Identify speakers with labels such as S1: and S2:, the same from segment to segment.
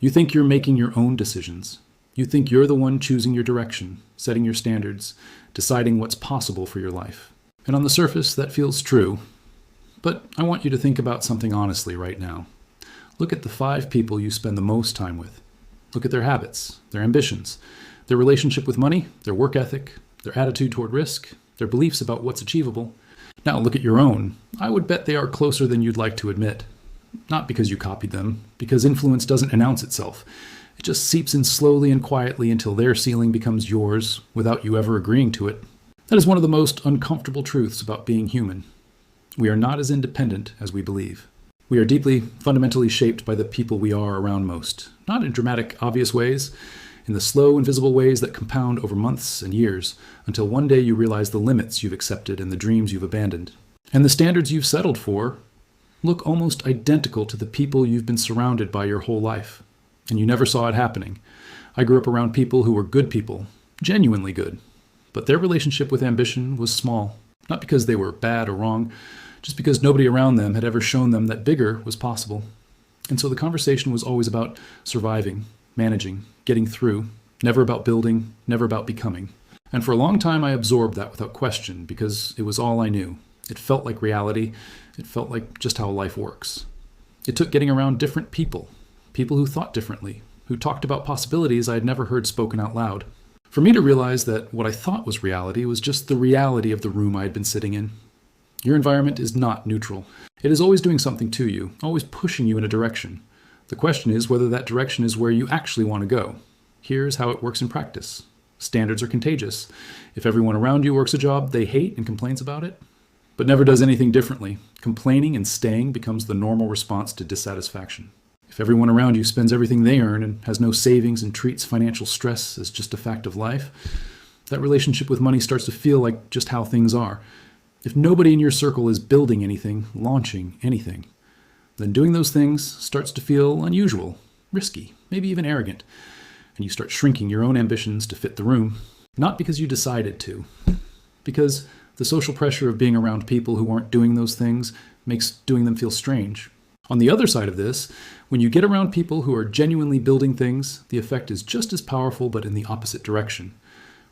S1: You think you're making your own decisions. You think you're the one choosing your direction, setting your standards, deciding what's possible for your life. And on the surface, that feels true. But I want you to think about something honestly right now. Look at the 5 people you spend the most time with. Look at their habits, their ambitions, their relationship with money, their work ethic, their attitude toward risk, their beliefs about what's achievable. Now look at your own. I would bet they are closer than you'd like to admit. Not because you copied them, because influence doesn't announce itself. It just seeps in slowly and quietly until their ceiling becomes yours without you ever agreeing to it. That is one of the most uncomfortable truths about being human. We are not as independent as we believe. We are deeply, fundamentally shaped by the people we are around most, not in dramatic, obvious ways, in the slow, invisible ways that compound over months and years, until one day you realize the limits you've accepted and the dreams you've abandoned. And the standards you've settled for look almost identical to the people you've been surrounded by your whole life. And you never saw it happening. I grew up around people who were good people, genuinely good. But their relationship with ambition was small, not because they were bad or wrong, just because nobody around them had ever shown them that bigger was possible. And so the conversation was always about surviving, managing, getting through, never about building, never about becoming. And for a long time I absorbed that without question because it was all I knew. It felt like reality. It felt like just how life works. It took getting around different people who thought differently, who talked about possibilities I had never heard spoken out loud, for me to realize that what I thought was reality was just the reality of the room I had been sitting in. Your environment is not neutral. It is always doing something to you, always pushing you in a direction. The question is whether that direction is where you actually want to go. Here's how it works in practice. Standards are contagious. If everyone around you works a job they hate and complains about it, but never does anything differently, complaining and staying becomes the normal response to dissatisfaction. If everyone around you spends everything they earn and has no savings and treats financial stress as just a fact of life, that relationship with money starts to feel like just how things are. If nobody in your circle is building anything, launching anything, then doing those things starts to feel unusual, risky, maybe even arrogant, and you start shrinking your own ambitions to fit the room, not because you decided to, because the social pressure of being around people who aren't doing those things makes doing them feel strange. On the other side of this, when you get around people who are genuinely building things, the effect is just as powerful but in the opposite direction.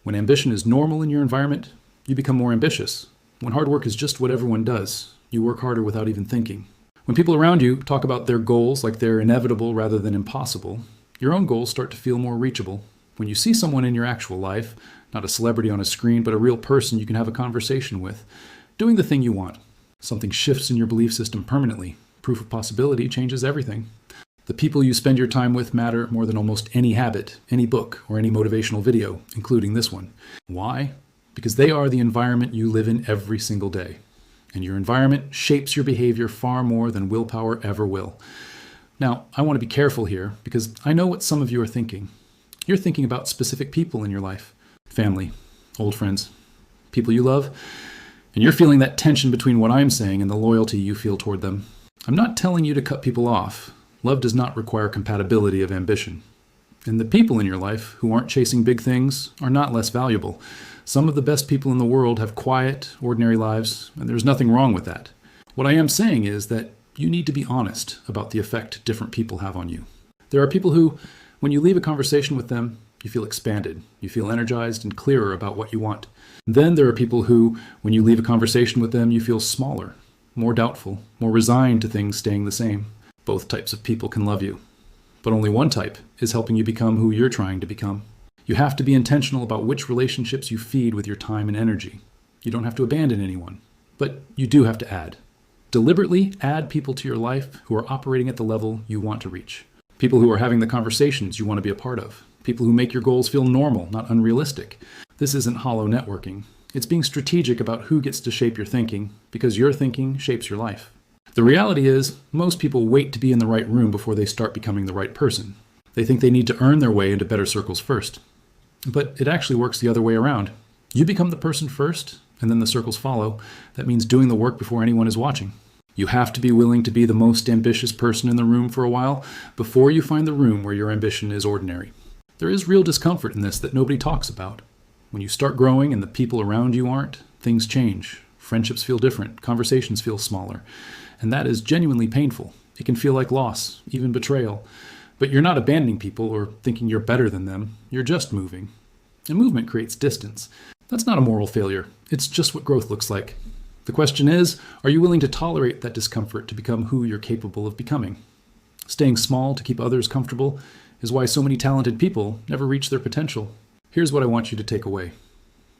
S1: When ambition is normal in your environment, you become more ambitious. When hard work is just what everyone does, you work harder without even thinking. When people around you talk about their goals like they're inevitable rather than impossible, your own goals start to feel more reachable. When you see someone in your actual life, not a celebrity on a screen, but a real person you can have a conversation with, doing the thing you want, something shifts in your belief system permanently. Proof of possibility changes everything. The people you spend your time with matter more than almost any habit, any book, or any motivational video, including this one. Why? Because they are the environment you live in every single day. And your environment shapes your behavior far more than willpower ever will. Now, I want to be careful here because I know what some of you are thinking. You're thinking about specific people in your life. Family, old friends, people you love. And you're feeling that tension between what I'm saying and the loyalty you feel toward them. I'm not telling you to cut people off. Love does not require compatibility of ambition. And the people in your life who aren't chasing big things are not less valuable. Some of the best people in the world have quiet, ordinary lives, and there's nothing wrong with that. What I am saying is that you need to be honest about the effect different people have on you. There are people who, when you leave a conversation with them, you feel expanded, you feel energized and clearer about what you want. Then there are people who, when you leave a conversation with them, you feel smaller, more doubtful, more resigned to things staying the same. Both types of people can love you, but only one type is helping you become who you're trying to become. You have to be intentional about which relationships you feed with your time and energy. You don't have to abandon anyone, but you do have to add. Deliberately add people to your life who are operating at the level you want to reach. People who are having the conversations you want to be a part of. People who make your goals feel normal, not unrealistic. This isn't hollow networking. It's being strategic about who gets to shape your thinking, because your thinking shapes your life. The reality is, most people wait to be in the right room before they start becoming the right person. They think they need to earn their way into better circles first. But it actually works the other way around. You become the person first, and then the circles follow. That means doing the work before anyone is watching. You have to be willing to be the most ambitious person in the room for a while before you find the room where your ambition is ordinary. There is real discomfort in this that nobody talks about. When you start growing and the people around you aren't, things change. Friendships feel different, conversations feel smaller. And that is genuinely painful. It can feel like loss, even betrayal. But you're not abandoning people or thinking you're better than them. You're just moving. And movement creates distance. That's not a moral failure. It's just what growth looks like. The question is, are you willing to tolerate that discomfort to become who you're capable of becoming? Staying small to keep others comfortable is why so many talented people never reach their potential. Here's what I want you to take away.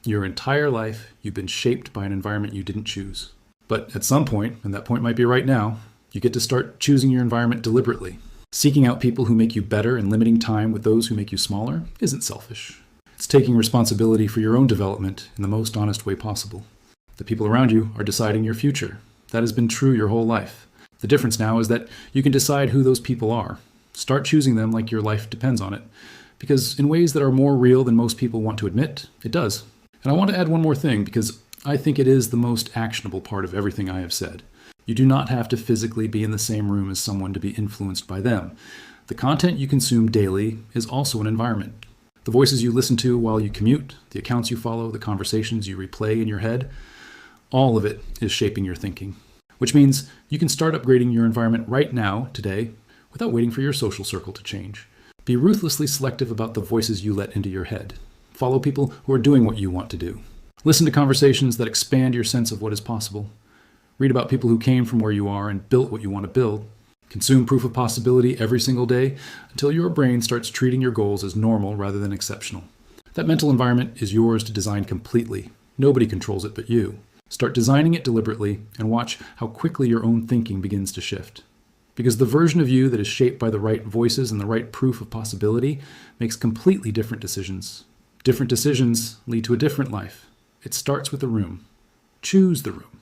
S1: Your entire life, you've been shaped by an environment you didn't choose. But at some point, and that point might be right now, you get to start choosing your environment deliberately. Seeking out people who make you better and limiting time with those who make you smaller isn't selfish. It's taking responsibility for your own development in the most honest way possible. The people around you are deciding your future. That has been true your whole life. The difference now is that you can decide who those people are. Start choosing them like your life depends on it. Because in ways that are more real than most people want to admit, it does. And I want to add one more thing because I think it is the most actionable part of everything I have said. You do not have to physically be in the same room as someone to be influenced by them. The content you consume daily is also an environment. The voices you listen to while you commute, the accounts you follow, the conversations you replay in your head, all of it is shaping your thinking. Which means you can start upgrading your environment right now, today, without waiting for your social circle to change. Be ruthlessly selective about the voices you let into your head. Follow people who are doing what you want to do. Listen to conversations that expand your sense of what is possible. Read about people who came from where you are and built what you want to build. Consume proof of possibility every single day until your brain starts treating your goals as normal rather than exceptional. That mental environment is yours to design completely. Nobody controls it but you. Start designing it deliberately and watch how quickly your own thinking begins to shift. Because the version of you that is shaped by the right voices and the right proof of possibility makes completely different decisions. Different decisions lead to a different life. It starts with the room. Choose the room.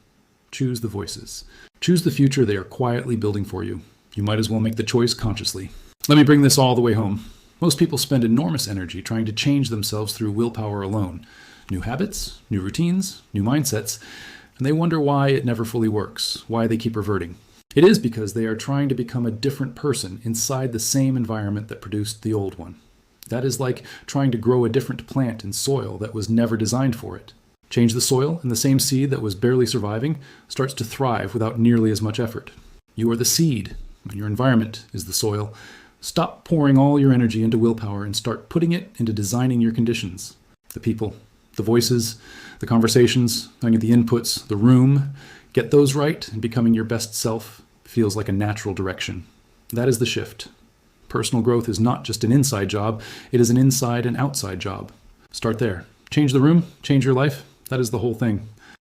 S1: Choose the voices. Choose the future they are quietly building for you. You might as well make the choice consciously. Let me bring this all the way home. Most people spend enormous energy trying to change themselves through willpower alone. New habits, new routines, new mindsets, and they wonder why it never fully works, why they keep reverting. It is because they are trying to become a different person inside the same environment that produced the old one. That is like trying to grow a different plant in soil that was never designed for it. Change the soil, and the same seed that was barely surviving starts to thrive without nearly as much effort. You are the seed, and your environment is the soil. Stop pouring all your energy into willpower and start putting it into designing your conditions. The people, the voices, the conversations, the inputs, the room. Get those right, and becoming your best self feels like a natural direction. That is the shift. Personal growth is not just an inside job, it is an inside and outside job. Start there. Change the room, change your life. That is the whole thing.